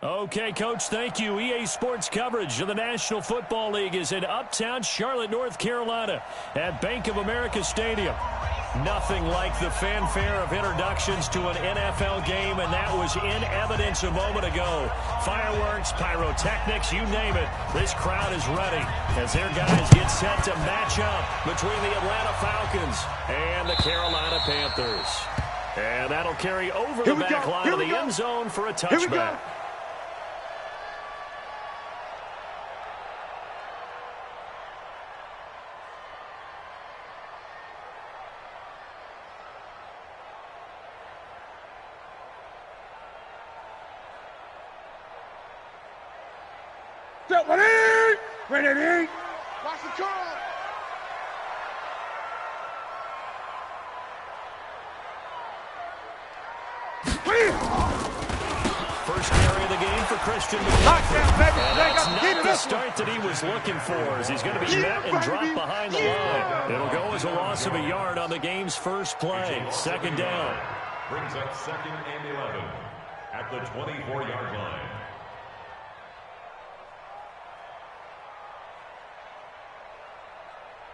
Okay, Coach, thank you. EA Sports coverage of the National Football League is in uptown Charlotte, North Carolina at Bank of America Stadium. Nothing like the fanfare of introductions to an NFL game, and that was in evidence a moment ago. Fireworks, pyrotechnics, you name it. This crowd is ready as their guys get set to match up between the Atlanta Falcons and the Carolina Panthers. And that'll carry over the back line of the end zone for a touchback. Ready. Watch the curl. First carry of the game for Christian McCaffrey. That's not the start that he was looking for, as he's going to be met and dropped behind the line. It'll go as a loss of a yard on the game's first play. Second down. Brings up 2nd and 11 at the 24-yard line.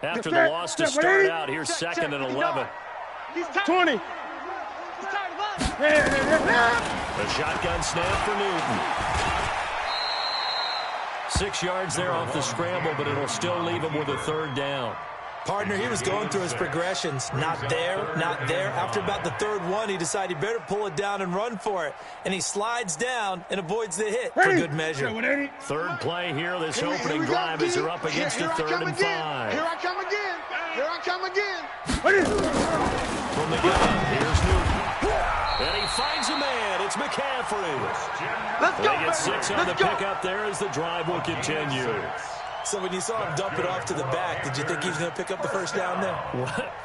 After the loss to start out, here's 2nd and 11. 20. The shotgun snap for Newton. 6 yards there off the scramble, but it'll still leave him with a third down. Partner, he was going through his progressions. Not there, not there. After about the third one, he decided he better pull it down and run for it. And he slides down and avoids the hit for good measure. Third play here, this opening drive as they're up against a 3rd and 5. Here I come again. Here I come again. From the gun, here's Newton. And he finds a man. It's McCaffrey. Let's go. They get 6 on the pickup there as the drive will continue. So when you saw him dump it off to the back, did you think he was going to pick up the first down there?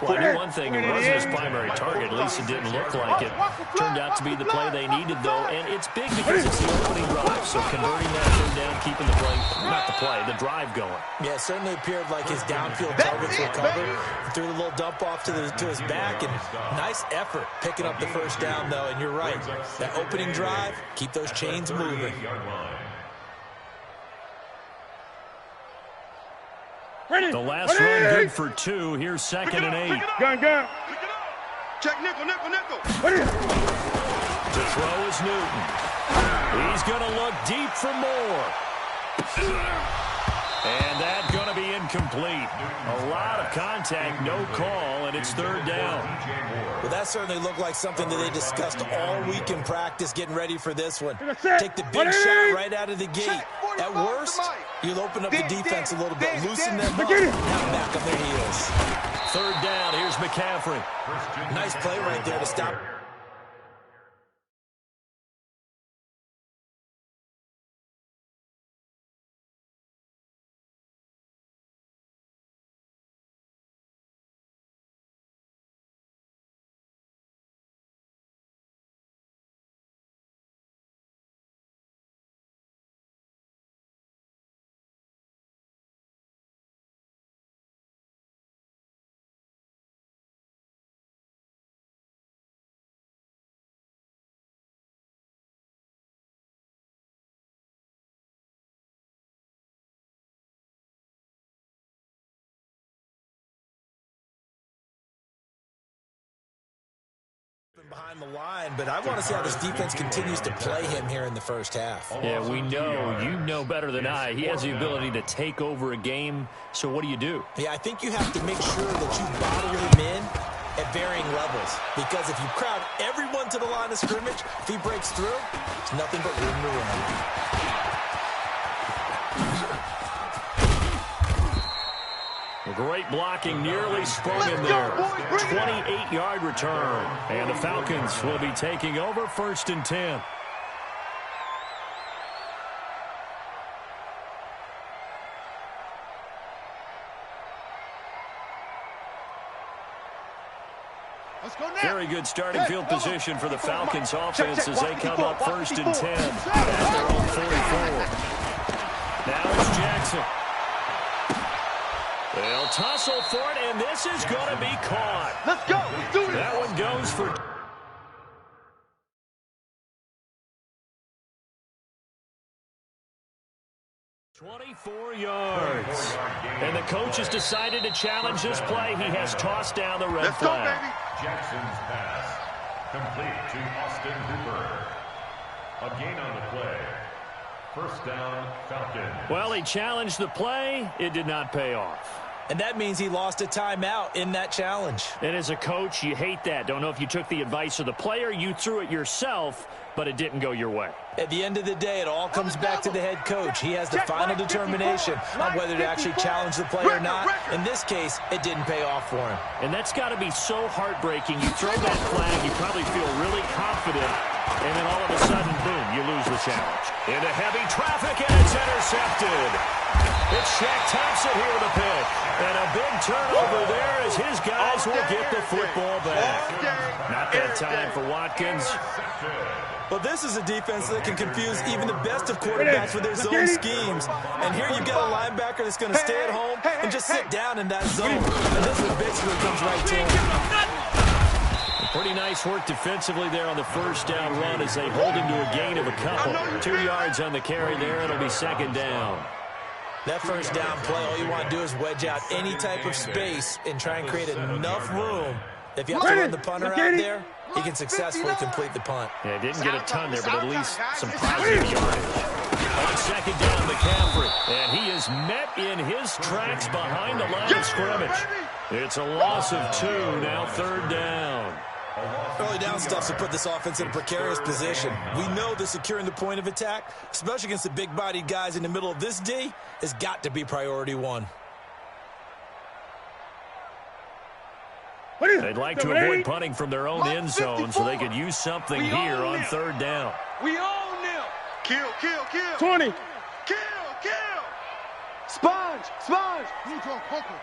Well, I knew one thing. It wasn't his primary target. At least it didn't look like it. Turned out to be the play they needed, though. And it's big because it's the opening drive. So converting that third down, keeping the play, not the play, the drive going. Yeah, it certainly appeared like his downfield targets were covered. Threw a little dump off to his back. And nice effort picking up the first down, though. And you're right. That opening drive, keep those chains moving. The last run good for 2. Here's 2nd and 8. Gun. Check nickel. To throw is Newton. He's going to look deep for more. And that's going to be incomplete. A lot of contact, no call, and it's 3rd down. Well, that certainly looked like something that they discussed all week in practice, getting ready for this one. Take the big shot right out of the gate. At worst, you'll open up the defense a little bit, loosen them up, now back on their heels. 3rd down, here's McCaffrey. Nice play right there to stop. Behind the line, but I want to see how this defense continues to play him here in the first half. Yeah, we know. You know better than I. He has the ability to take over a game, so what do? Yeah, I think you have to make sure that you bottle him in at varying levels, because if you crowd everyone to the line of scrimmage, if he breaks through, there's nothing but room to run. Great blocking, nearly sprung in there. 28-yard return. And the Falcons will be taking over 1st and 10. Very good starting field position for the Falcons offense as they come up 1st and 10 at their own 44. Now it's Jackson. They'll tussle for it, and this is going to be caught. Let's go. Let's do it. That one goes for 24 yards. And the coach has decided to challenge this play. He has tossed down the red flag. Let's go, baby. Jackson's pass. Complete to Austin Hooper. A gain on the play. First down, Falcons. Well, he challenged the play. It did not pay off. And that means he lost a timeout in that challenge. And as a coach, you hate that. Don't know if you took the advice of the player, you threw it yourself, but it didn't go your way. At the end of the day, it all comes back to the head coach. He has the final determination on whether to actually challenge the play or not. In this case, it didn't pay off for him. And that's got to be so heartbreaking. You throw that flag, you probably feel really confident, and then all of a sudden, boom, you lose the challenge. Into heavy traffic, and it's intercepted. It's Shaq Thompson here with a pick. And a big turnover there as his guys will get the football back. Not that time for Watkins. Well, this is a defense that can confuse even the best of quarterbacks with their zone schemes. And here you've got a linebacker that's going to stay at home and just sit down in that zone. And this one basically comes right to him. Pretty nice work defensively there on the first down run as they hold him to a gain of a couple. 2 yards on the carry there. It'll be second down. That first down play, all you want to do is wedge out any type of space and try and create enough room. If you have to run the punter out there, he can successfully complete the punt. Yeah, didn't get a ton there, but at least some positive yardage. On second down, McCaffrey. And he is met in his tracks behind the line of scrimmage. It's a loss of 2, now third down. Early down stuff to put this offense in a precarious position. We know that securing the point of attack, especially against the big-bodied guys in the middle of this D, has got to be priority one. They'd like to avoid punting from their own end zone so they could use something here on third down. We own them. Kill, kill, kill. 20. Kill, kill. Sponge, sponge. You draw poker.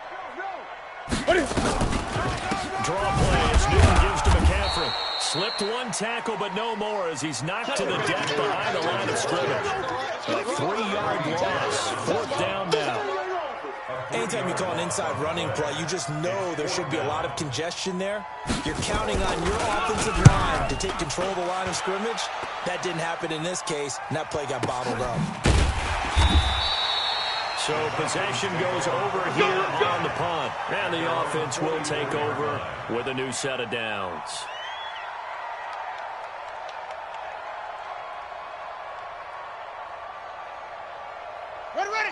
Draw play as Newton gives to McCaffrey. Slipped one tackle, but no more as he's knocked to the deck behind the line of scrimmage. A 3-yard loss. Fourth down now. Anytime you call an inside running play, you just know there should be a lot of congestion there. You're counting on your offensive line to take control of the line of scrimmage. That didn't happen in this case, and that play got bottled up. So possession goes over here on the punt. And the offense will take over with a new set of downs.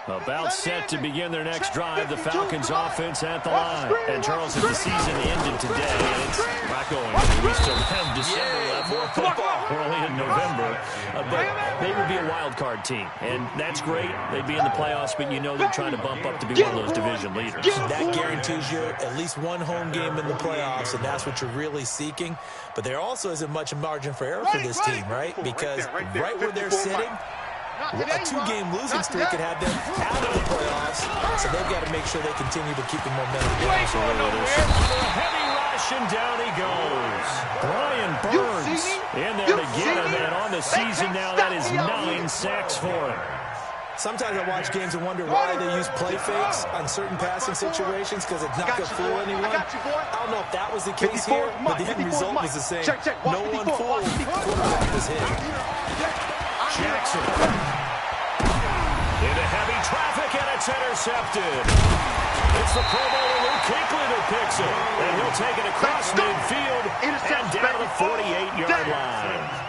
About set to begin their next drive, the Falcons offense at the line. And Charles, as the season ended today, and it's not going. We still have December left for football. We're only in November. But they would be a wild card team. And that's great. They'd be in the playoffs, but you know they're trying to bump up to be one of those division leaders. That guarantees you at least one home game in the playoffs, and that's what you're really seeking. But there also isn't much margin for error for this team, right? Because right where they're sitting, a 2-game losing streak could have them out of the playoffs, so they've got to make sure they continue to keep the momentum going. Heavy rush, and down he goes. Brian Burns in there to get him, and on the season now, that is 9 sacks for him. Sometimes I watch games and wonder why they use play fakes on certain passing situations because it's not going to fool anyone. I don't know if that was the case here, but the end result was the same. No one fooled. Quarterback was hit. Jackson into heavy traffic, and it's intercepted. It's the Pro Bowler Luke Kuechly that picks it, and he'll take it across midfield and down the 48-yard line.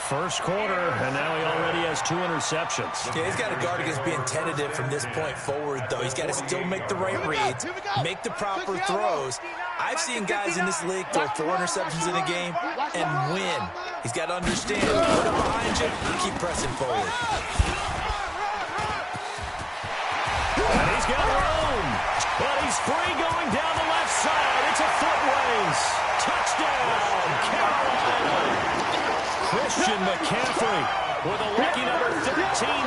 First quarter, and now he already has 2 interceptions. Yeah, he's got to guard against being tentative from this point forward, though. He's got to still make the right reads, make the proper throws. I've seen guys in this league throw 4 interceptions in a game and win. He's got to understand, put it behind you, keep pressing forward. And he's got room, but he's free going down the left side. It's a foot race. Touchdown, Carolina. Christian McCaffrey with a lucky number 13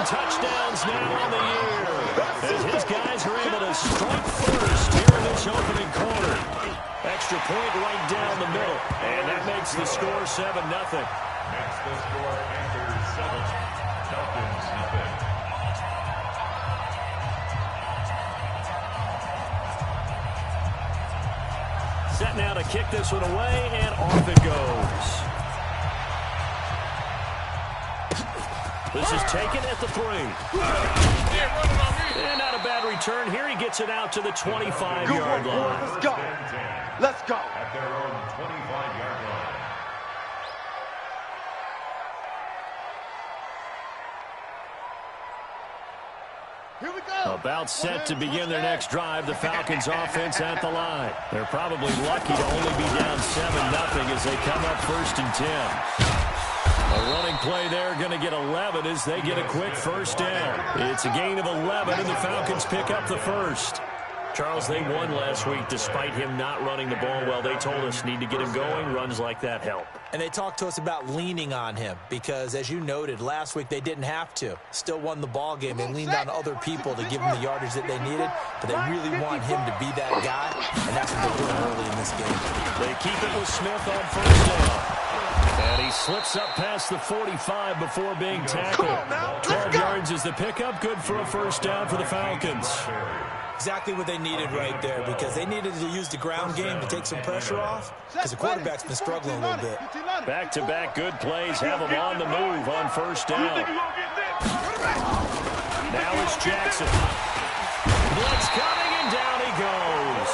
touchdowns now on the year. As his guys are able to strike first here in this opening quarter. Extra point right down the middle. And that makes the score 7-0. Makes the score Panthers 7, Falcons nothing. Set now to kick this one away, and off it goes. This is taken at the 3. And not a bad return here. He gets it out to the 25-yard line. Let's go. Let's go. At their own 25-yard line. Here we go. About set to begin their next drive. The Falcons offense at the line. They're probably lucky to only be down 7-0 as they come up 1st and 10. A running play there, going to get 11 as they get a quick first down. It's a gain of 11, and the Falcons pick up the first. Charles, they won last week despite him not running the ball well. They told us need to get him going. Runs like that help. And they talked to us about leaning on him because, as you noted, last week they didn't have to. Still won the ball game. They leaned on other people to give them the yardage that they needed, but they really want him to be that guy, and that's what they're doing early in this game. They keep it with Smith on first down. And he slips up past the 45 before being tackled. 12 yards is the pickup. Good for a first down for the Falcons. Exactly what they needed right there because they needed to use the ground game to take some pressure off because the quarterback's been struggling a little bit. Back-to-back good plays have him on the move on first down. Now it's Jackson. Blitz coming, and down he goes.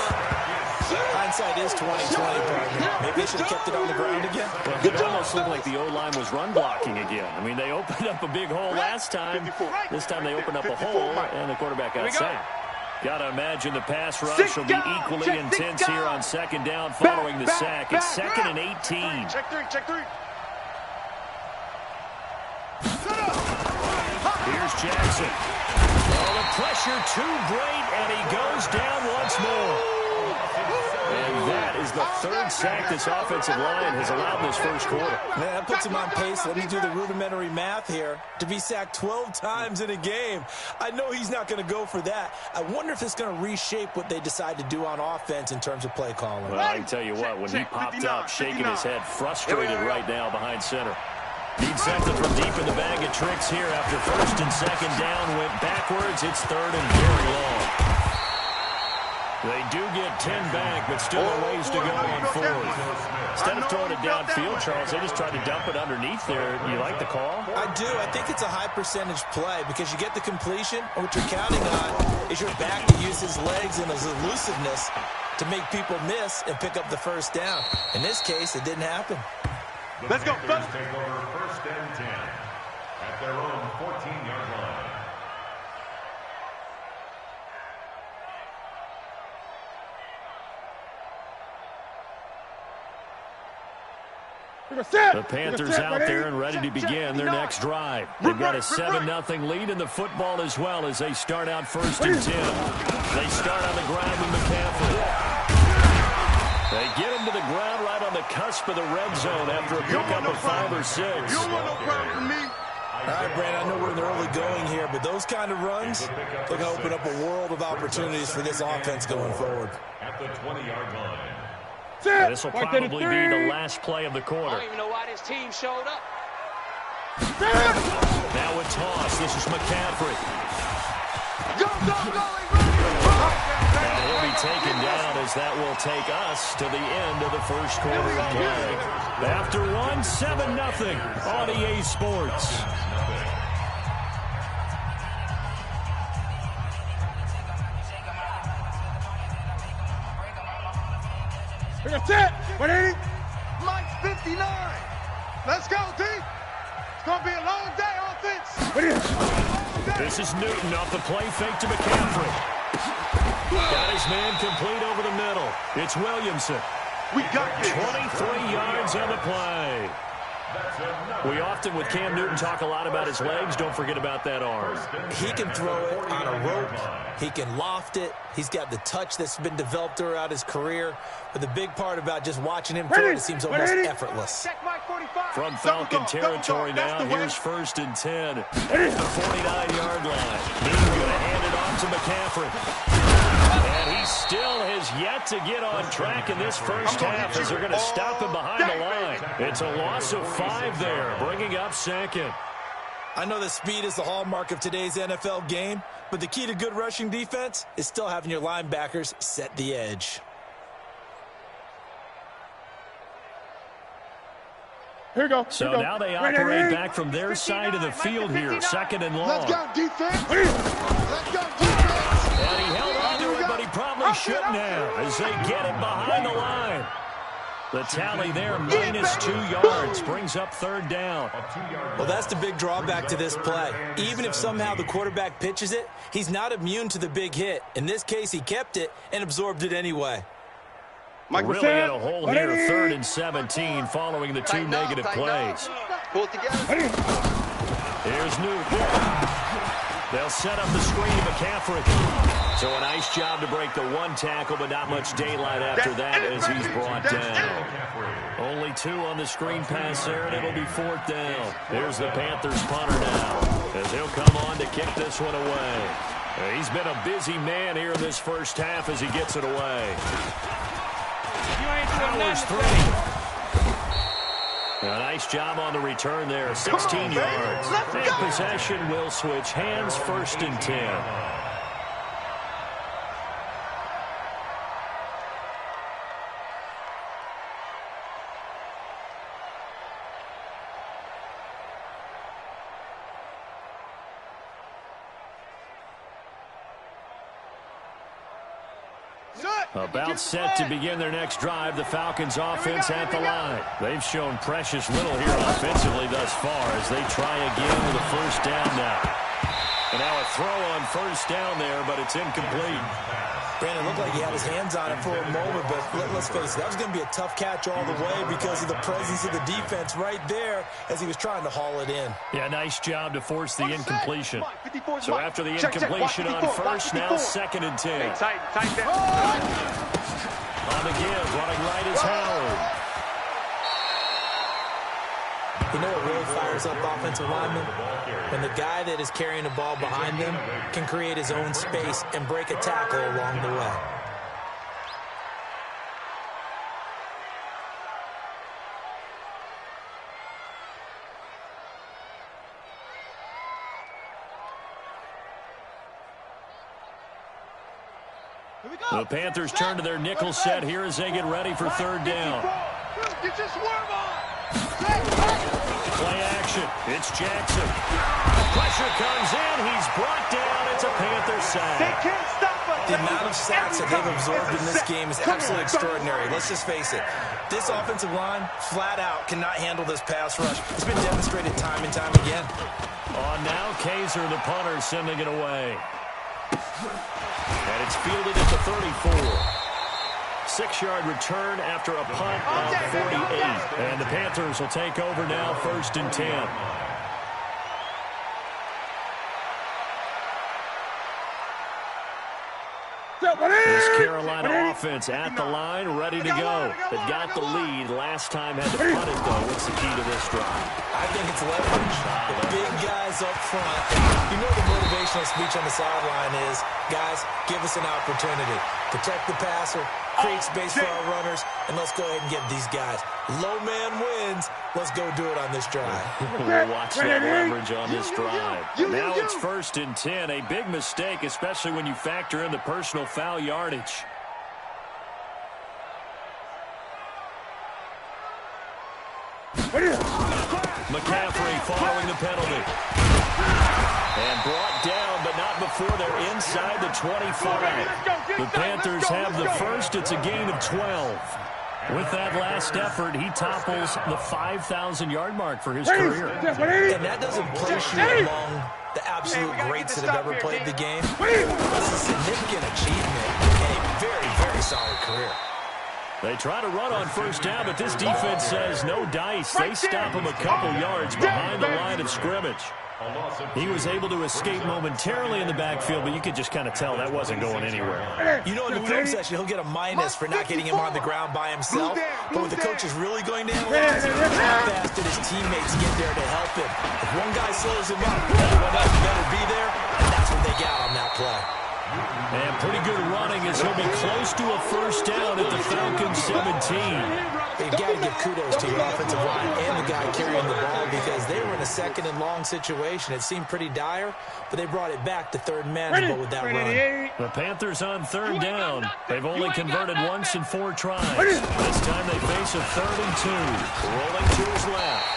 Hindsight is 20/20, partner. Maybe they should have kept it on the ground again. Well, it almost looked like the O-line was run blocking again. I mean, they opened up a big hole last time. This time they opened up a hole, and the quarterback got sacked. Got to imagine the pass rush will be equally intense here on second down following the sack. It's 2nd and 18. Check three. Here's Jackson. Oh, the pressure too great, and he goes down once more. And that is the 3rd sack this offensive line has allowed in this first quarter. Man, that puts him on pace. Let me do the rudimentary math here. To be sacked 12 times in a game, I know he's not going to go for that. I wonder if it's going to reshape what they decide to do on offense in terms of play calling. Well, I can tell you what, when he popped up, shaking his head, frustrated right now behind center. Needs something from deep in the bag of tricks here after 1st and 2nd down. Went backwards. It's 3rd and very long. They do get 10 back, but still a ways to go on 4th. Instead of throwing it downfield, Charles, they just tried to dump it underneath there. You like the call? I do. I think it's a high percentage play because you get the completion, and what you're counting on is your back to use his legs and his elusiveness to make people miss and pick up the first down. In this case, it didn't happen. Let's go, fellas. Take over 1st and 10 at their own 14-yard line. The Panthers out there and ready to begin their next drive. They've got a 7-0 lead in the football as well as they start out 1st and 10. They start on the ground with McCaffrey. They get him to the ground right on the cusp of the red zone after a pickup of 5 or 6. You don't want no problem from me. All right, Brandon, I know we're in the early going here, but those kind of runs, they're going to open up a world of opportunities for this offense going forward. At the 20-yard line. This will probably be the last play of the quarter. I don't even know why this team showed up. Now a toss. This is McCaffrey. Go, And he'll be taken down as that will take us to the end of the first quarter of play. After one, 7-0 on EA Sports. That's it. 180. Mike's 59. Let's go, D. It's going to be a long day offense. This is Newton off the play fake to McCaffrey. Got his man complete over the middle. It's Williamson. We got this. 23 yards on the play. We often, with Cam Newton, talk a lot about his legs. Don't forget about that arm. He can throw it on a rope. He can loft it. He's got the touch that's been developed throughout his career. But the big part about just watching him throw it seems almost effortless. From Falcon territory now, here's 1st and 10 at the 49-yard line. He's going to hand it off to McCaffrey. And he still has yet to get on track in this first half as they're going to stop him behind the line. It's a loss of 5 there, bringing up 2nd. I know that speed is the hallmark of today's NFL game, but the key to good rushing defense is still having your linebackers set the edge. So now they operate back from their side of the field here. Second and long. Let's go, defense. Let's go, defense. And he held on to it, but he probably shouldn't have as they get him behind the line. The tally there, -2 yards, brings up third down. Well, that's the big drawback to this play. Even if somehow the quarterback pitches it, he's not immune to the big hit. In this case, he kept it and absorbed it anyway. Really in a hole here, 3rd and 17, following the 2 negative plays. Pull it together. Here's Newton. They'll set up the screen to McCaffrey. So a nice job to break the 1 tackle, but not much daylight after that as he's brought down. Only 2 on the screen pass there, and it'll be 4th down. Here's the Panthers punter now as he'll come on to kick this one away. He's been a busy man here in this first half as he gets it away. Powers through. A nice job on the return there, 16 yards. And possession will switch hands, 1st and 10. About set to begin their next drive, the Falcons offense at the line. They've shown precious little here offensively thus far as they try again with a 1st down now. And now a throw on 1st down there, but it's incomplete. Brandon, looked like he had his hands on it for a moment, but let's face it, that was going to be a tough catch all the way because of the presence of the defense right there as he was trying to haul it in. Yeah, nice job to force the incompletion. So after the incompletion on 1st, now 2nd and 10. Tight down. On the give, running right is Howard. You know what really fires up offensive linemen? When the guy that is carrying the ball behind them can create his own space and break a tackle along the way. The Panthers turn to their nickel set here as they get ready for 3rd down. Get your swerve on. Play action. It's Jackson. Pressure comes in. He's brought down. It's a Panther sack. They can't stop us. The amount of sacks that they've absorbed in this game is absolutely extraordinary. Let's just face it. This offensive line, flat out, cannot handle this pass rush. It's been demonstrated time and time again. On now, Kaiser, the punter, sending it away. And it's fielded at the 34. 6-yard return after a punt of 48. And the Panthers will take over now, 1st and 10. This Carolina offense at the line, ready to go. They got the lead. Last time had to punt it, though. What's the key to this drive? I think it's leverage. The big guys up front. You know the motivational speech on the sideline is, guys, give us an opportunity. Protect the passer, create space for our runners, and let's go ahead and get these guys. Low man wins. Let's go do it on this drive. We'll watch that leverage on this drive. Now it's 1st and 10. A big mistake, especially when you factor in the personal foul yardage. McCaffrey following the penalty. And brought down, but not before they're inside the 25. The Panthers have the first. It's a gain of 12. With that last effort, he topples the 5,000-yard mark for his career. And that doesn't place you among the absolute greats that have ever played the game. It's a significant achievement and a very, very solid career. They try to run on 1st down, but this defense says no dice. They stop him a couple yards behind the line of scrimmage. He was able to escape momentarily in the backfield, but you could just kind of tell that wasn't going anywhere. You know, in the film session, he'll get a minus for not getting him on the ground by himself. But what the coach is really going to analyze is how fast did his teammates get there to help him. If one guy slows him up, everyone else better be there, and that's what they got on that play. And pretty good running as he'll be close to a 1st down at the Falcons 17. They've got to give kudos to your offensive line and the guy carrying the ball because they were in a second and long situation. It seemed pretty dire, but they brought it back to third and manageable with that run. The Panthers on third down. They've only converted once in 4 tries. This time they face a 3rd and 2. Rolling to his left.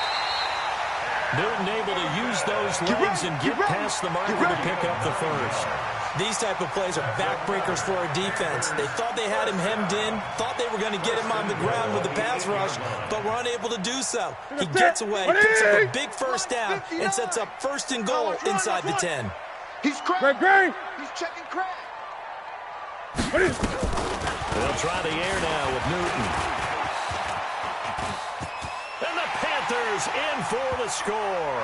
Newton able to use those legs and get past the marker to pick up the first. These type of plays are backbreakers for a defense. They thought they had him hemmed in, thought they were going to get him on the ground with the pass rush, but were unable to do so. He gets away, picks up a big first down, and sets up 1st and goal inside the 10. He's cracked. He's checking crack. They'll try the air now with Newton. And the Panthers in for the score.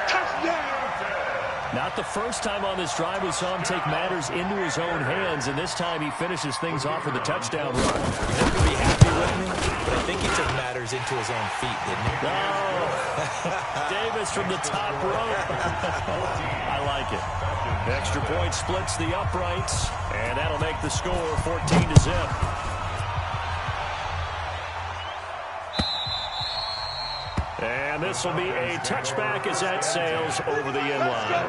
Touchdown. Not the first time on this drive we saw him take matters into his own hands, and this time he finishes things off with a touchdown run. You're not going to be happy with me, but I think he took matters into his own feet, didn't he? Oh, Davis from the top rope. I like it. Extra point splits the uprights, and that'll make the score 14-0. And this will be a touchback as that sails over the end line.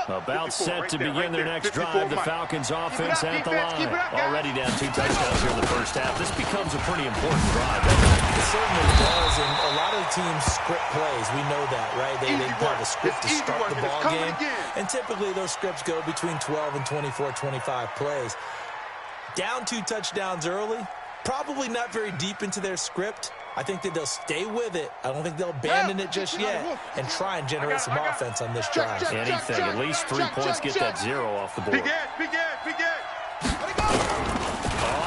About set to begin their next drive. The Falcons offense at the line. Already down 2 touchdowns here in the first half. This becomes a pretty important drive. It certainly does, and a lot of teams script plays. We know that, right? They have a script to start the ball game, and typically those scripts go between 12 and 24, 25 plays. Down 2 touchdowns early, probably not very deep into their script. I think that they'll stay with it. I don't think they'll abandon it just yet and try and generate some offense on this drive. Anything, at least 3 points, get that 0 off the board. Big Ed.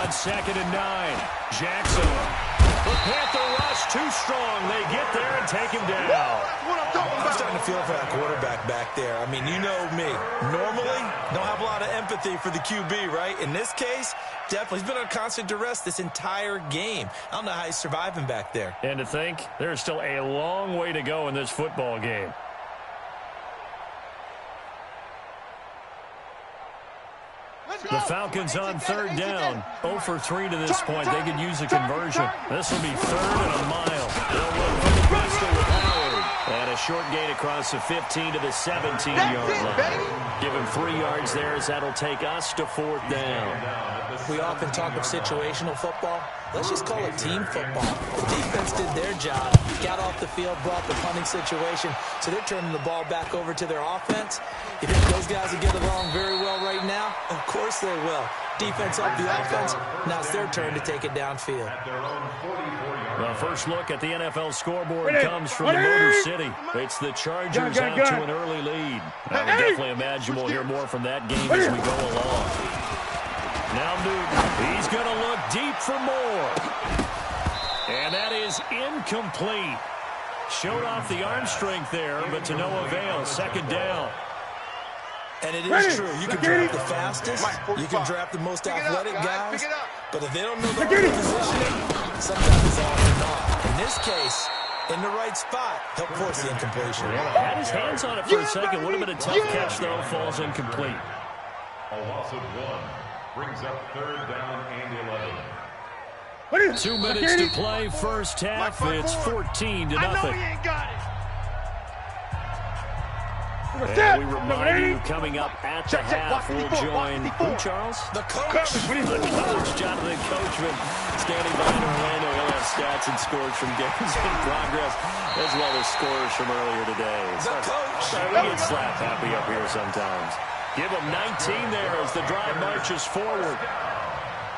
On 2nd and 9, Jackson. The Panther rush too strong. They get there and take him down. I'm starting to feel for that quarterback back there. I mean, you know me. Normally, don't have a lot of empathy for the QB, right? In this case, definitely. He's been on constant duress this entire game. I don't know how he's surviving back there. And to think, there's still a long way to go in this football game. The Falcons on 3rd down. 0 for 3 to this point. They could use a conversion. This will be 3rd and a mile. They'll run from the pistol with Howard. And a short gain across the 15 to the 17-yard line. Give him 3 yards there as that'll take us to 4th down. We often talk of situational football. Let's just call it team football. The defense did their job, got off the field, brought the punting situation, so they're turning the ball back over to their offense. You think those guys will get along very well right now? Of course they will. Defense up the offense. Now it's their turn to take it downfield. The first look at the NFL scoreboard comes from the Motor City. It's the Chargers out to an early lead. I would definitely imagine we'll hear more from that game as we go along. Now Newton, he's going to look deep for more. And that is incomplete. Showed off the arm strength there, but to no avail. 2nd down. And it is true. You can draft the fastest. You can draft the most athletic guys. But if they don't know the positioning, sometimes it's all or not. In this case, in the right spot, he'll force the incompletion. Had his hands on it for a second. Would have been a tough catch, though. Falls incomplete. A loss of 1 brings up 3rd down and 11. 2 minutes to play first half. It's 14-0. And we remind you, coming up at the half, we'll join who, Charles? The coach. The coach, Jonathan Coachman, standing by in Orlando. He'll have stats and scores from games in progress, as well as scores from earlier today. The coach. We get slap happy up here sometimes. Give him 19 there as the drive marches forward.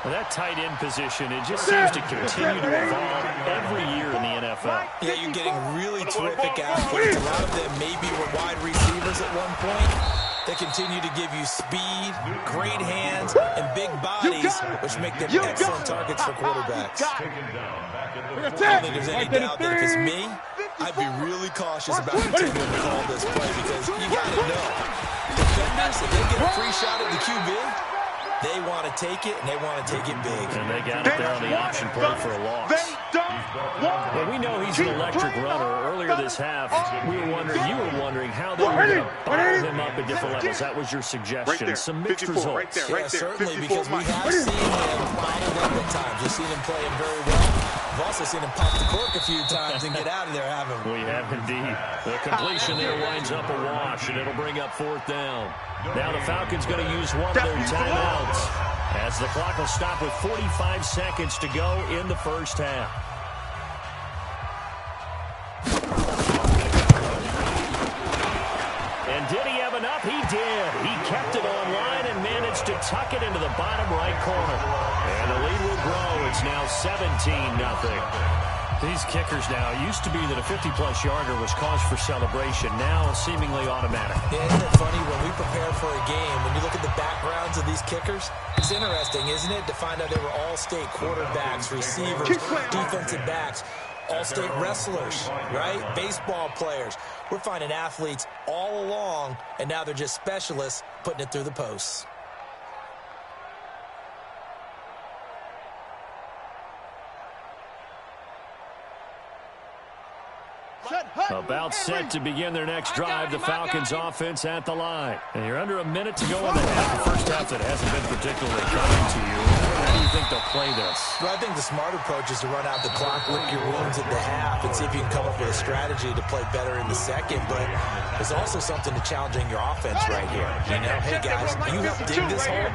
Well, that tight end position, it just seems to continue to evolve every year in the NFL. Yeah, you're getting really terrific athletes. A lot of them maybe were wide receivers at one point. They continue to give you speed, great hands, and big bodies, which make them excellent targets for quarterbacks. I don't think there's any doubt that if it's me, I'd be really cautious about continuing to call this play because you got to know. Defenders, if they get a free shot at the QB, They want to take it, and they want to take it big. And they got it there on the option play for a loss. Well, we know he's an electric runner. Earlier this half, you were wondering how they were going to bottle him up at different levels. That was your suggestion. Some mixed results. Yeah, certainly, because we have seen him bottled up at times. We've seen him play him very well. We've also seen him pop the cork a few times and get out of there, haven't we? We have indeed. The completion there winds up a wash, and it'll bring up 4th down. Now the Falcons going to use one of their timeouts as the clock will stop with 45 seconds to go in the first half. And did he have enough? He did. He kept it online and managed to tuck it into the bottom right corner. And the lead will grow. It's now 17-0. These kickers now, it used to be that a 50-plus yarder was cause for celebration. Now, seemingly automatic. Yeah, isn't it funny when we prepare for a game, when you look at the backgrounds of these kickers, it's interesting, isn't it, to find out they were all-state quarterbacks, receivers, defensive backs, all-state wrestlers, right? Baseball players. We're finding athletes all along, and now they're just specialists putting it through the posts. About set to begin their next drive. The Falcons offense at the line. And you're under a minute to go in the half. The first half that hasn't been particularly kind to you. How do you think they'll play this? Well, I think the smart approach is to run out the clock, lick your wounds at the half, and see if you can come up with a strategy to play better in the second. But there's also something to challenging your offense right here. You know, hey, guys, you help dig this hole.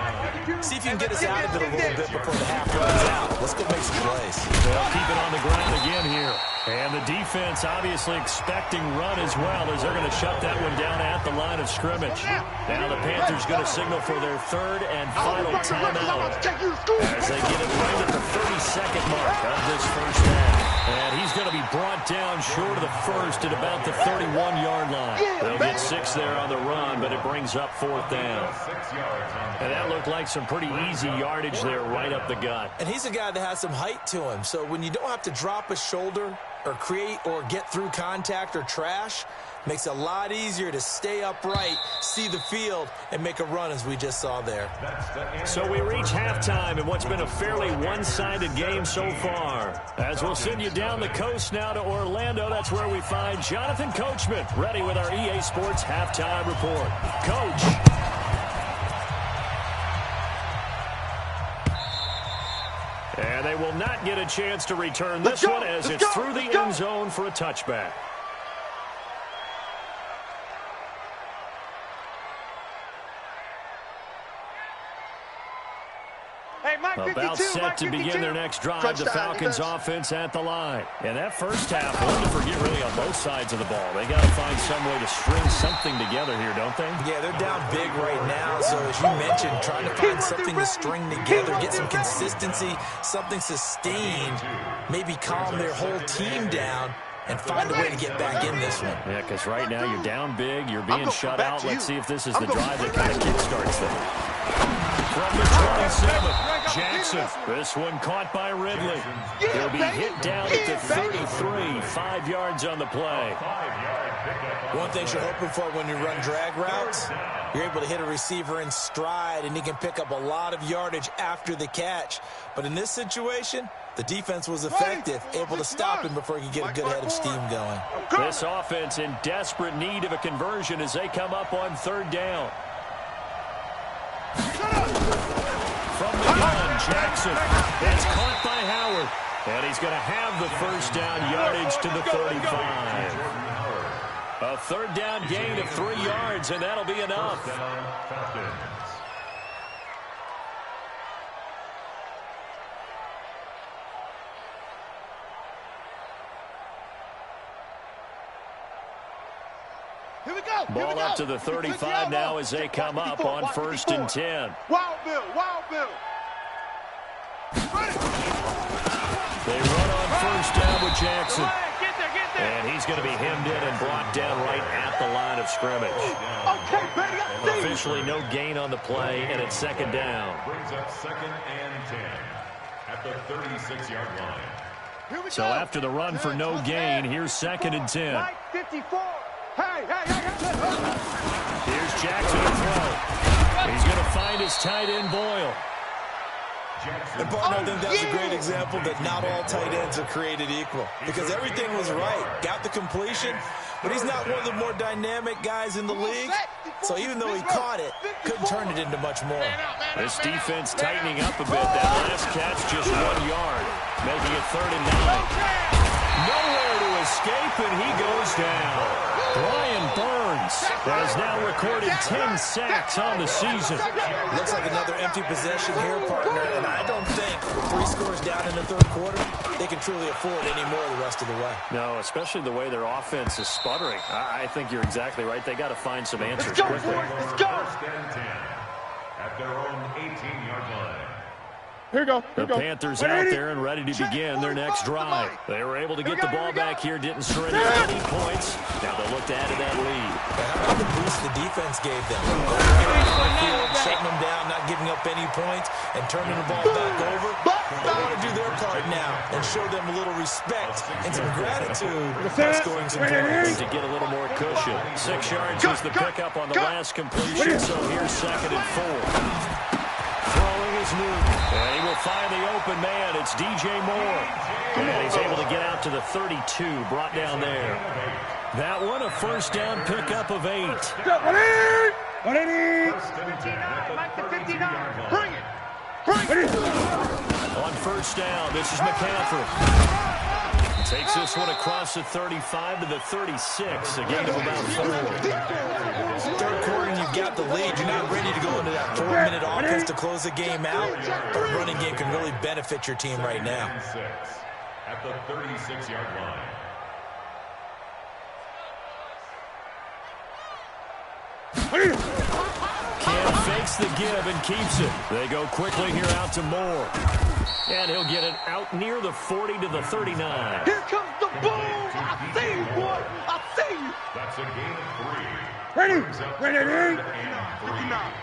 See if you can get us out of it a little bit before the half runs out. Let's go make some plays. They'll keep it on the ground again here. And the defense obviously expecting run as well, as they're going to shut that one down at the line of scrimmage. Now the Panthers going to signal for their 3rd and final timeout as they get it right at the 32nd mark of this first half. And he's going to be brought down short of the first at about the 31-yard line. They'll get 6 there on the run, but it brings up 4th down. And that looked like some pretty easy yardage there right up the gut. And he's a guy that has some height to him, so when you don't have to drop a shoulder or create or get through contact or trash, makes it a lot easier to stay upright, see the field, and make a run as we just saw there. So we reach halftime in what's been a fairly one-sided game so far. As we'll send you down the coast now to Orlando, that's where we find Jonathan Coachman, ready with our EA Sports Halftime Report. Coach. And they will not get a chance to return this one as it's through the end zone for a touchback. About set to begin their next drive, the Falcons offense at the line. And that first half, one to forget really on both sides of the ball. They got to find some way to string something together here, don't they? Yeah, they're down big right now. So as you mentioned, trying to find something to string together, get some consistency, something sustained, maybe calm their whole team down and find a way to get back in this one. Yeah, because right now you're down big, you're being shut out. Let's see if this is the drive that kind of kickstarts them. From the 27, Jackson. This one caught by Ridley. He'll be hit down at the 33, 5 yards on the play. One thing you're hoping for when you run drag routes, you're able to hit a receiver in stride, and he can pick up a lot of yardage after the catch. But in this situation, the defense was effective, able to stop him before he could get a good head of steam going. This offense in desperate need of a conversion as they come up on 3rd down. From the gun, Jackson. That's caught by Howard. And he's going to have the first down yardage to the 35. A 3rd down gain of 3 yards, and that'll be enough. Ball up to the 35 now as they come up on 1st and 10. Wild Bill, Wild Bill. They run on 1st down with Jackson. And he's going to be hemmed in and brought down right at the line of scrimmage. Officially no gain on the play, and it's 2nd down. Brings up 2nd and 10 at the 36-yard line. So after the run for no gain, here's 2nd and 10. Right 54. Hey. Here's Jackson to throw. He's going to find his tight end, Boyle. And partner, I think that's a great example that not all tight ends are created equal, because everything was right. Got the completion, but he's not one of the more dynamic guys in the league. So even though he caught it, couldn't turn it into much more. This defense tightening up a bit. That last catch just 1 yard, making it 3rd and 9. Nowhere to escape, and he goes down. Brian Burns has now recorded 10 sacks on the season. Looks like another empty possession here, partner, and I don't think with 3 scores down in the 3rd quarter, they can truly afford any more the rest of the way. No, especially the way their offense is sputtering. I think you're exactly right. They got to find some answers quickly. Let's go. 1st and 10 at their own 18-yard line. Here we go. The Panthers out there and ready to begin their next drive. They were able to get the ball back here, didn't surrender any points. Now they'll look to add to that lead. How about the boost the defense gave them? Shutting them down, not giving up any points, and turning the ball back over. They want to do their part now and show them a little respect and some gratitude by scoring some points. To get a little more cushion. 6 yards was the pickup on the last completion, so here's 2nd and 4. Throwing is Newton. And he will find the open man. It's DJ Moore. And he's able to get out to the 32, brought down there. That one, a 1st down pickup of 8. 180. 59. Bring it. On 1st down, this is McCaffrey. Takes this one across the 35 to the 36, a gain of about 4. 3rd quarter, and you've got the lead. You're not ready to go into that 4-minute offense to close the game out, but a running game can really benefit your team right now. At the 36-yard line. Cam fakes the give and keeps it. They go quickly here out to Moore. And he'll get it out near the 40 to the 39. Here comes the boom. I see you, boy. I see you. That's a gain of 3. Ready. 59.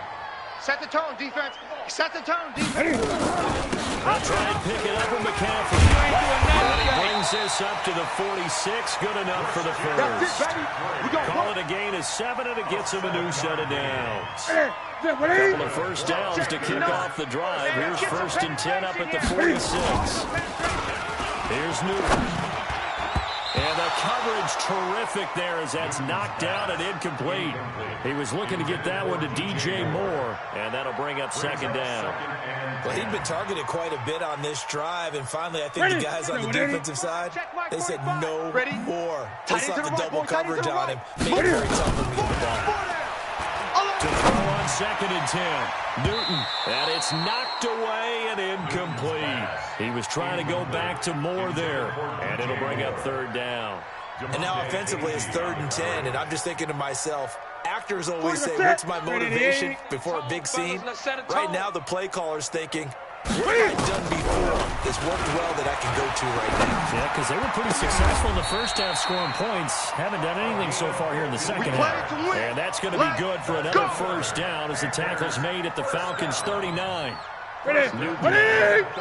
Set the tone, defense. Set the tone, defense. They'll try and pick it up with McCaffrey. And he brings this up to the 46. Good enough for the 1st. Call it a gain of 7, and it gets him a new set of downs. Couple of 1st downs to kick off the drive. Here's 1st and 10 up at the 46. Here's Newton. And the coverage terrific there as that's knocked down and incomplete. He was looking to get that one to DJ Moore, and that'll bring up 2nd down. Well, he'd been targeted quite a bit on this drive, and finally I think the guys on the defensive side, they said no more. They sought the double coverage on him. Made it very tough for him to get the ball. To throw on 2nd and 10. Newton, and it's knocked away and incomplete. He was trying to go back to Moore there, and it'll bring up 3rd down. And now offensively it's 3rd and 10, and I'm just thinking to myself, actors always say, what's my motivation before a big scene? Right now the play caller's thinking, what have I done before that's worked well that I can go to right now? Yeah, because they were pretty successful in the 1st half scoring points. Haven't done anything so far here in the 2nd half. And that's going to be good for another 1st down as the tackle's made at the Falcons' 39. Newton,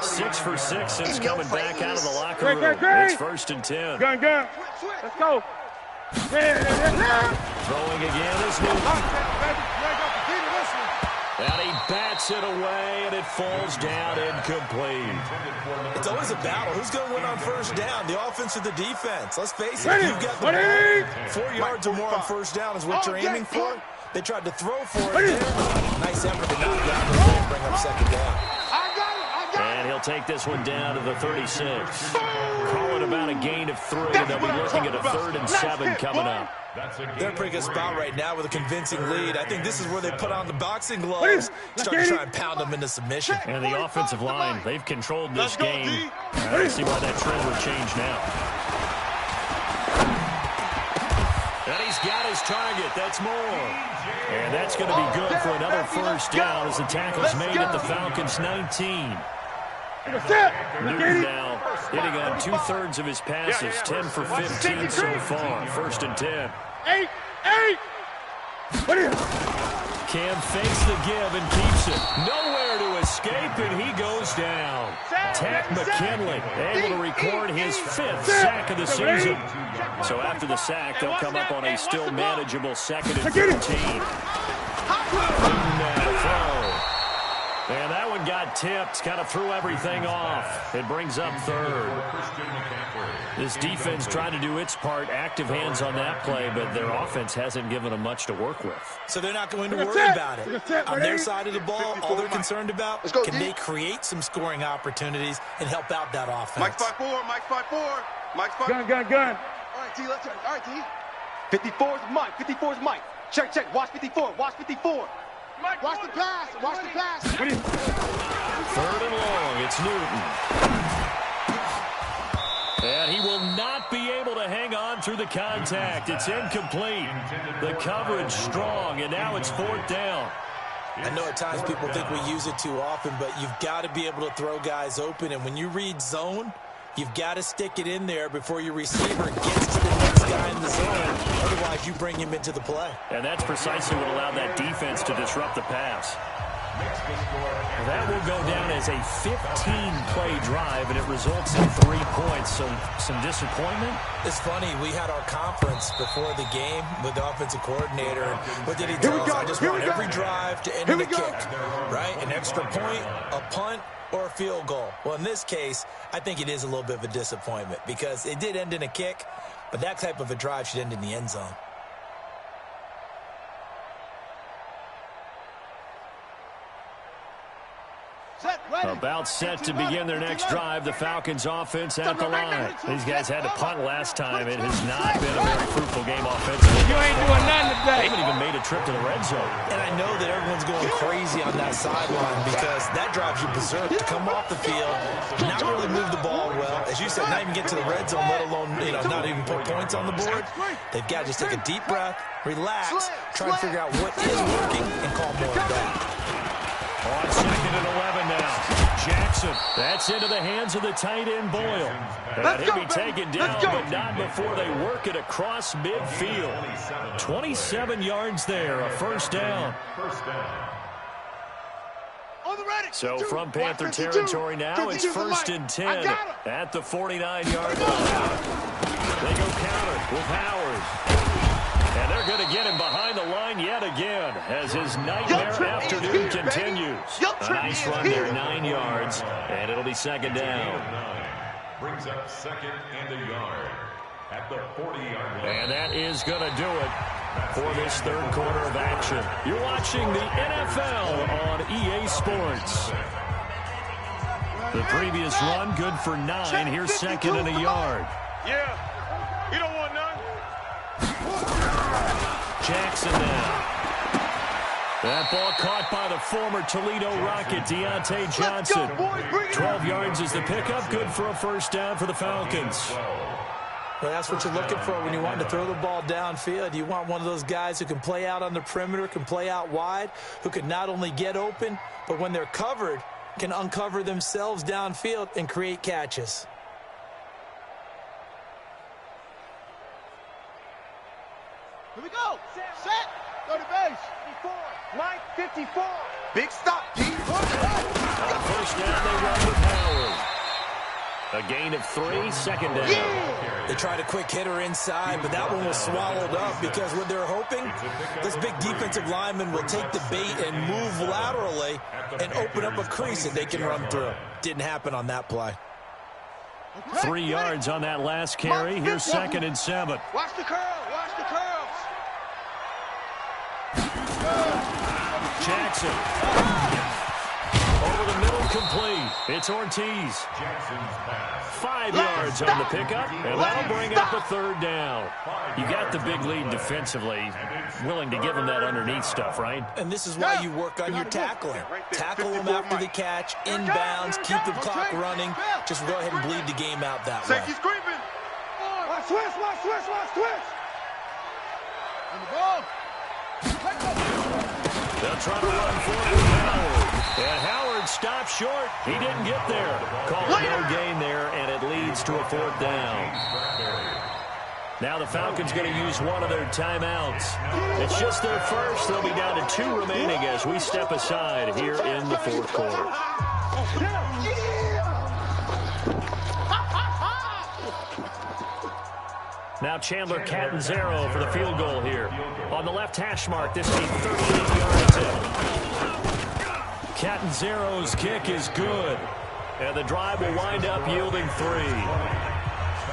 6 for 6 since coming back out of the locker room. It's 1st and 10. Gun. Let's go. Throwing again is Newton. And he bats it away, and it falls down incomplete. It's always a battle. Who's going to win on 1st down, the offense or the defense? Let's face it, you've got the ball. 4 yards or more on 1st down is what you're aiming for. They tried to throw for it there. Nice effort to knock down the play and bring up 2nd down. And he'll take this one down to the 36. Call it about a gain of 3, and they'll be looking at a 3rd and 7 coming up. They're in a pretty good spot right now with a convincing lead. I think this is where they put on the boxing gloves, start to try and pound them into submission. And the offensive line, they've controlled this game. I don't see why that trend would change now. And he's got his target. That's Moore. And that's going to be good for another 1st down as the tackle's made at the Falcons' 19. Newton now hitting on 2/3 of his passes, 10 for 15 so far. 1st and 10. 8. Cam fakes the give and keeps it. Nowhere to escape, and he goes down. Tack McKinley able to record his 5th sack of the season. So after the sack, they'll come up on a still manageable 2nd and 13. Throw. And that one got tipped, kind of threw everything off. It brings up third. This defense trying to do its part, active hands on that play, but their offense hasn't given them much to work with. So they're not going to worry about it. On their side of the ball, all they're concerned about, can they create some scoring opportunities and help out that offense? Mike 5-4, Mike 5-4, Mike 5-4. Gun. All right, T, let's turn. All right, T. 54 is Mike, 54 is Mike. Check, watch 54, watch 54. Mike, watch the pass. Third and long, it's Newton. And he will not be able to hang on through the contact. It's incomplete. The coverage strong, and now it's fourth down. I know at times people think we use it too often, but you've got to be able to throw guys open. And when you read zone, you've got to stick it in there before your receiver gets to the next guy in the zone. Otherwise, you bring him into the play. And that's precisely what allowed that defense to disrupt the pass. That will go down as a 15-play drive, and it results in 3 points. So some disappointment. It's funny. We had our conference before the game with the offensive coordinator. What did he tell us? I just want every drive to end in a kick, right? An extra point, a punt, or a field goal. Well, in this case, I think it is a little bit of a disappointment because it did end in a kick, but that type of a drive should end in the end zone. About set to begin their next drive. The Falcons offense at the line. These guys had to punt last time. It has not been a very fruitful game offensively. You ain't doing nothing today. They haven't even made a trip to the red zone. And I know that everyone's going crazy on that sideline because that drives you berserk to come off the field, not really move the ball well. As you said, not even get to the red zone, let alone, not even put points on the board. They've got to just take a deep breath, relax, try and figure out what is working, and call more of that. On second and 11 now. Jackson, that's into the hands of the tight end Boyle. And he'll be taken down, but not before they work it across midfield. 27 yards there, a first down. So from Panther territory now, it's first and 10 at the 49-yard line. They go counter with Howard. And they're going to get him behind the line yet again as his nightmare afternoon continues. A nice run there, 9 yards, and it'll be second down. Brings up second and a yard at the 40-yard line. And that is going to do it for this third quarter of action. You're watching the NFL on EA Sports. The previous run, good for 9. Here's second and a yard. Yeah, you don't want none. Jackson now. That ball caught by the former Toledo Rocket, Deontay Johnson. 12 yards is the pickup. Good for a first down for the Falcons. Well, that's what you're looking for when you want to throw the ball downfield. You want one of those guys who can play out on the perimeter, can play out wide, who can not only get open, but when they're covered, can uncover themselves downfield and create catches. Here we go. Set. Go to base. 54. Mike, 54. Big stop, D. First down, they run with Howard. A gain of 3, second down. Yeah. They tried a quick hitter inside, but that one was swallowed up because what they're hoping, this big defensive lineman will take the bait and move laterally and open up a crease that they can run through. Didn't happen on that play. 3 yards on that last carry. Here's second and 7. Watch the curl. Watch the curls. Jackson. Over the middle, complete. It's Ortiz. 5 yards on the pickup, and that'll bring up a third down. You got the big lead defensively, willing to give them that underneath stuff, right? And this is why you work on your tackling. Tackle them after the catch, inbounds, keep the clock running. Just go ahead and bleed the game out that way. Safety's creeping. Watch twist. And the ball. They'll try to run for it with Howard. And Howard stopped short. He didn't get there. Call it no gain there, and it leads to a fourth down. Now the Falcons going to use one of their timeouts. It's just their first. They'll be down to 2 remaining as we step aside here in the fourth quarter. Now Chandler Catanzaro for the field goal here. On the left hash mark, this is a 38-yard attempt. Catanzaro's kick is good. And the drive will wind up yielding 3.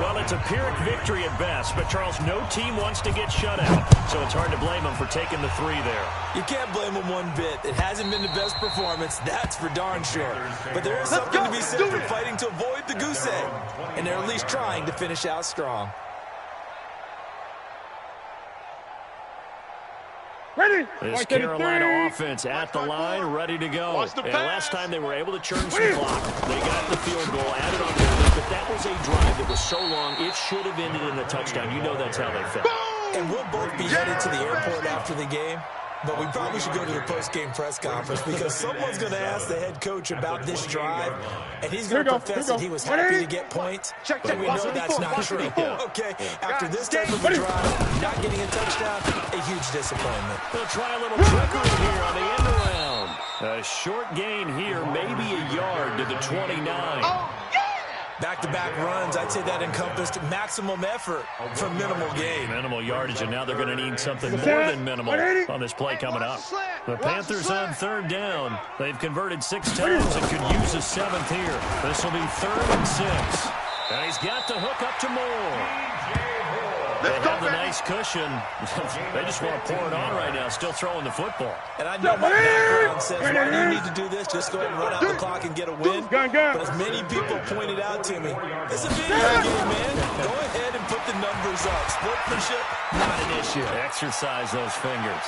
Well, it's a Pyrrhic victory at best, but, Charles, no team wants to get shut out, so it's hard to blame them for taking the 3 there. You can't blame them one bit. It hasn't been the best performance, that's for darn sure. But there is something to be said for fighting to avoid the goose egg, and they're at least trying to finish out strong. This Carolina offense at the line, ready to go. And last time they were able to churn some clock. They got the field goal, added on to it, but that was a drive that was so long, it should have ended in a touchdown. You know that's how they felt. And we'll both be headed to the airport after the game, but we probably should go to the post-game press conference because someone's going to ask the head coach about this drive, and he's going to confess that he was happy to get points, but we know that's not true. Okay, after this type of a drive, not getting a touchdown, a huge disappointment. They'll try a little trickery here on the end around. A short gain here, maybe a yard to the 29. Back-to-back runs, I'd say that encompassed maximum effort for minimal gain. Minimal yardage, and now they're going to need something more than minimal on this play coming up. The Panthers on 3rd down. They've converted 6 times and could use a 7th here. This will be 3rd and 6. And he's got the hook up to Moore. They have the nice cushion. They just want to pour it on right now, still throwing the football. And I know my background says, why do you need to do this? Just go ahead and run out the clock and get a win. But as many people pointed out to me, it's a video game, man. Go ahead and put the numbers up. Sportsmanship, not an issue. Exercise those fingers.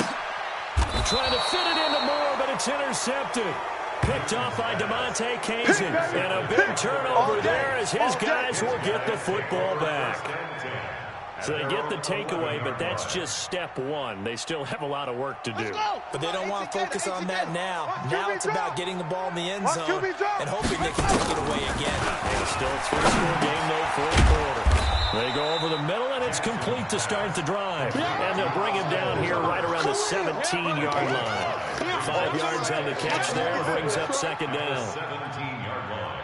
Trying to fit it into Moore, but it's intercepted. Picked off by DeMonte Kazin. And a big turnover there as his guys will get the football back. So they get the takeaway, but that's just step 1. They still have a lot of work to do. But they don't want to focus on that now. Now it's about getting the ball in the end zone and hoping they can take it away again. And still a 3-score game, though, 4th quarter. They go over the middle, and it's complete to start the drive. And they'll bring him down here right around the 17-yard line. 5 yards on the catch there, brings up 2nd down. 17-yard line.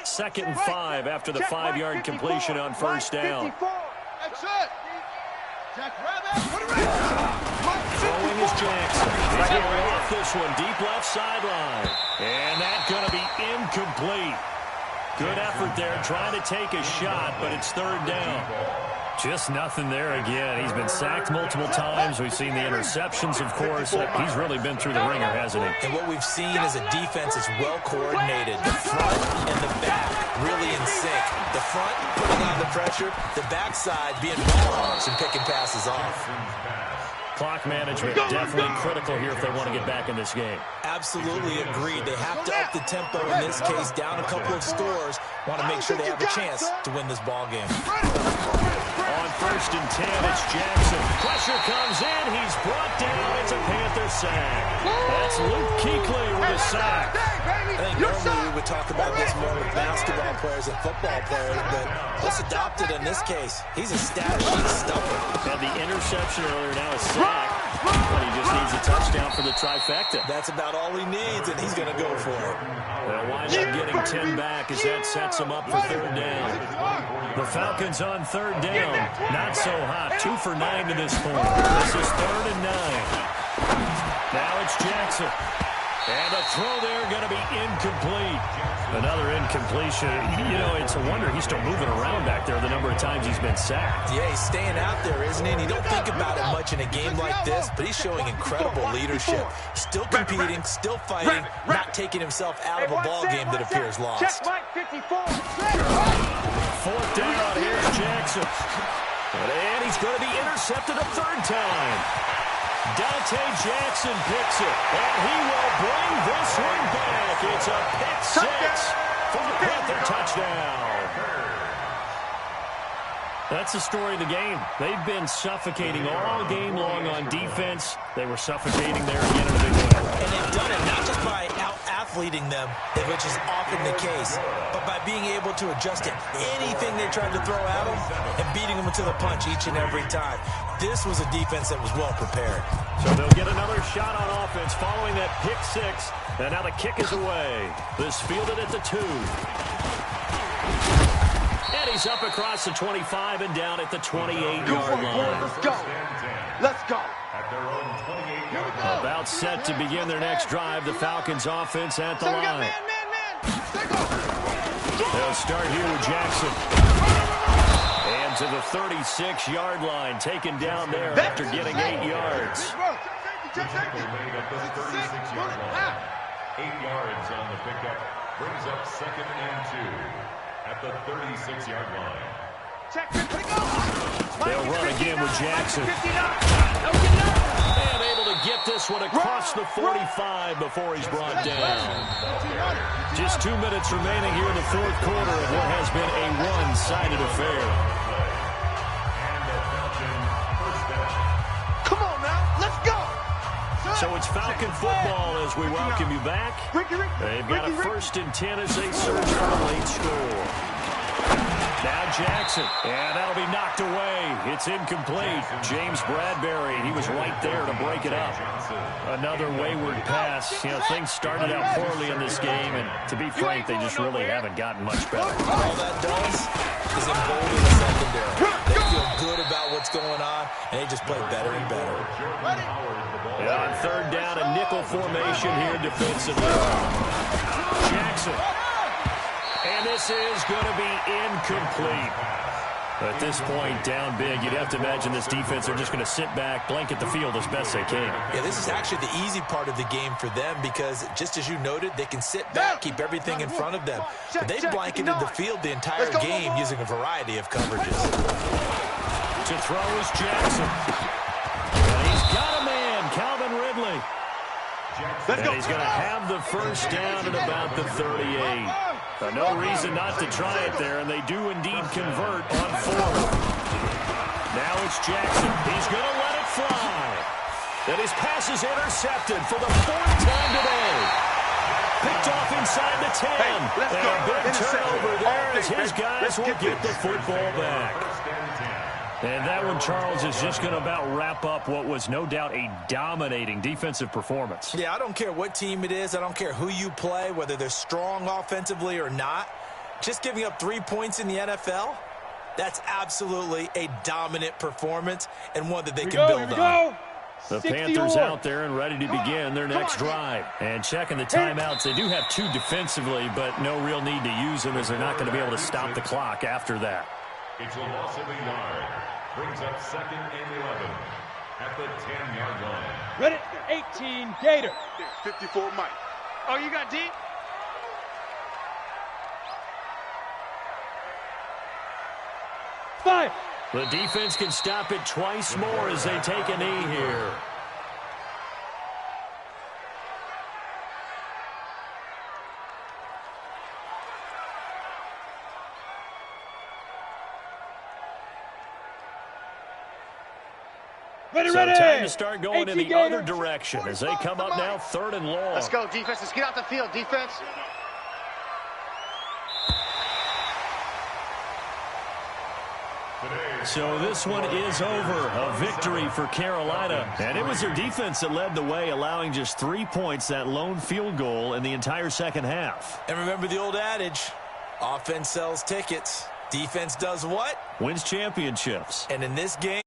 Second and 5 after the 5-yard completion on 1st down. Throwing is Jackson. He's going to off this one, deep left sideline. And that's going to be incomplete. Good effort there, trying to take a shot, but it's 3rd down. Just nothing there again. He's been sacked multiple times. We've seen the interceptions, of course. He's really been through the ringer, hasn't he? And what we've seen is a defense that's well coordinated. The front and the back really in sync. The front putting on the pressure, the backside being ball-hawks and picking passes off. Clock management definitely critical here if they want to get back in this game. Absolutely agreed. They have to up the tempo in this case, down a couple of scores. Want to make sure they have a chance to win this ball game. On 1st and 10, it's Jackson. Pressure comes in. He's brought down. It's a Panther sack. That's Luke Kuechly with a sack. I think normally we would talk about this more with basketball players and football players, but let's adopt it in this case. He's a stat sheet stuffer. And the interception earlier, now a sack. But he just needs a touchdown for the trifecta. That's about all he needs, and he's going to go for it. They'll wind up getting 10 back as that sets him up for 3rd down. The Falcons on 3rd down. Not so hot. 2 for 9 to this point. This is 3rd and 9. Now it's Jackson. And the throw there going to be incomplete. Another incompletion. You know, it's a wonder he's still moving around back there the number of times he's been sacked. Yeah, he's staying out there, isn't he? And you don't think about it much in a game like this, but he's showing incredible leadership. Still competing, still fighting, not taking himself out of a ball game that appears lost. 4th down, here's Jackson. And he's going to be intercepted a 3rd time. Dante Jackson picks it, and he will bring this one back. It's a pick 6 for the Panther touchdown. That's the story of the game. They've been suffocating all game long on defense. They were suffocating there again in a big way. And they've done it not just by out-athleting them, which is often the case, but by being able to adjust to anything they tried to throw at them and beating them to the punch each and every time. This was a defense that was well prepared. So they'll get another shot on offense following that pick 6. And now the kick is away. This fielded at the 2. And he He's up across the 25 and down at the 28-yard line. Let's go. Let's go. At their own 28-yard line. About set to begin their next drive. The Falcons offense at the line. They'll start here with Jackson. And to the 36-yard line, taken down there after getting 8 yards. The tackle made at the 36-yard line. 8 yards on the pickup. Brings up 2nd and 2 at the 36-yard line. They'll run again with Jackson. And able to get this one across the 45 before he's brought down. Just 2 minutes remaining here in the fourth quarter of what has been a one-sided affair. Come on now, let's go. So it's Falcon football as we welcome you back. They've got a 1st and 10 as they search for a late score. Now Jackson, and that'll be knocked away. It's incomplete. James Bradbury, he was right there to break it up. Another wayward pass. You know, things started out poorly in this game, and to be frank, they just really haven't gotten much better. All that does is embolden the secondary. They feel good about what's going on, and they just play better and better. And on 3rd down, a nickel formation here defensively. Jackson. And this is going to be incomplete. At this point, down big, you'd have to imagine this defense, they're just going to sit back, blanket the field as best they can. Yeah, this is actually the easy part of the game for them because, just as you noted, they can sit back, keep everything in front of them. But they've blanketed the field the entire game using a variety of coverages. To throw is Jackson. And he's got a man, Calvin Ridley. And he's going to have the 1st down at about the 38. No reason not to try it there, and they do indeed convert on 4th. Now it's Jackson. He's going to let it fly. And his pass is intercepted for the 4th time today. Picked off inside the 10. And a big turnover there as his guys will get the football back. And that one, Charles, is just going to about wrap up what was no doubt a dominating defensive performance. Yeah, I don't care what team it is. I don't care who you play, whether they're strong offensively or not. Just giving up 3 points in the NFL, that's absolutely a dominant performance and one that they can build on. The Panthers out there and ready to begin their next drive. And checking the timeouts, they do have 2 defensively, but no real need to use them as they're not going to be able to stop the clock after that. It's a loss of a yard. Brings up 2nd and 11 at the 10-yard line. Ready? 18, Gator. 54, Mike. Oh, you got deep? Five. The defense can stop it twice more as they take a knee here. Ready, so time to start going in the other direction as they come up now 3rd and long. Let's go, defense. Let's get out the field, defense. So this one is over. A victory for Carolina. And it was their defense that led the way, allowing just 3 points, that lone field goal in the entire second half. And remember the old adage, offense sells tickets. Defense does what? Wins championships. And in this game,